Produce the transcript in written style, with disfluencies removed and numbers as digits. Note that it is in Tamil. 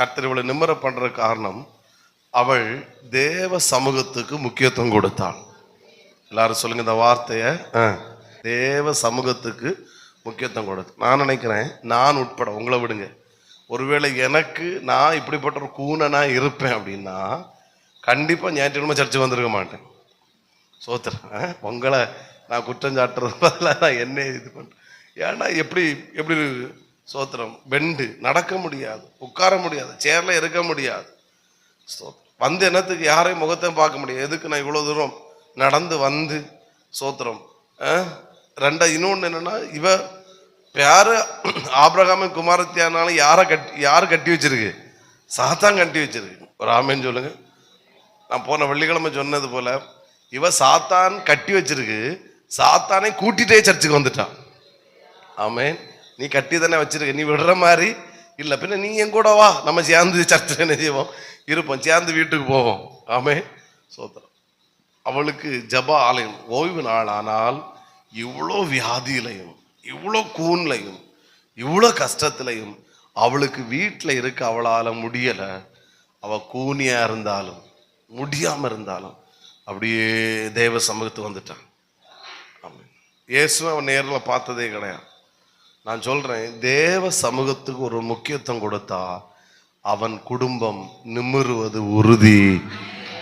கர்த்தர் இவளை நிம்மர பண்ற காரணம், அவள் தேவ சமூகத்துக்கு முக்கியத்துவம் கொடுத்தாள். எல்லாரும் சொல்லுங்க இந்த வார்த்தைய. தேவ சமூகத்துக்கு முக்கியத்துவம் கொடுத்து. நான் நினைக்கிறேன், நான் உட்பட, உங்களை விடுங்க, ஒருவேளை எனக்கு நான் இப்படிப்பட்ட ஒரு கூனனா இருப்பேன் அப்படின்னா கண்டிப்பா ஞாயிற்றுக்கிழமை சர்ச்சுக்கு வந்திருக்க மாட்டேன். சோத்திரம். உங்களை நான் குற்றம் சாட்டுறது நான் என்ன இது பண்றேன். ஏன்னா எப்படி எப்படி சோத்திரம், பெண்டு நடக்க முடியாது, உட்கார முடியாது, சேர்ல இருக்க முடியாது. வந்து என்னத்துக்கு யாரையும் முகத்தையும் பார்க்க முடியாது. எதுக்கு நான் இவ்வளவு தூரம் நடந்து வந்து சோத்திரம். இன்னொன்னு என்னன்னா, இவ யாரு ஆபிரகாம குமாரத்தியானாலும் யாரு கட்டி வச்சிருக்கு? சாத்தான் கட்டி வச்சிருக்கு. ஒரு ஆமேன்னு சொல்லுங்க. நான் போன வெள்ளிக்கிழமை சொன்னது போல, இவ சாத்தான் கட்டி வச்சிருக்கு, சாத்தானை கூட்டிட்டே சர்ச்சுக்கு வந்துட்டான். ஆமேன். நீ கட்டி தானே வச்சிருக்க, நீ விடுற மாதிரி இல்லை, பின்ன நீ என் கூட வா, நம்ம சேர்ந்து சர்ச்சில் என்ன செய்வோம், இருப்போம், சேர்ந்து வீட்டுக்கு போவோம். ஆமேன். சோத்திரம். அவளுக்கு ஜப ஆலயம் ஓய்வு நாள். ஆனால் இவ்வளோ வியாதியிலையும் இவ்வளோ கூன்லையும் இவ்வளோ கஷ்டத்திலையும் அவளுக்கு வீட்டில் இருக்க அவளால் முடியலை. அவள் கூனியா இருந்தாலும் முடியாமல் இருந்தாலும் அப்படியே தேவ சமூகத்துக்கு வந்துட்டான். ஆமாம். இயேசுவை அவன் நேரில் பார்த்ததே கிடையாது. நான் சொல்கிறேன், தேவ சமூகத்துக்கு ஒரு முக்கியத்துவம் கொடுத்தா அவன் குடும்பம் நிமிருவது உறுதி.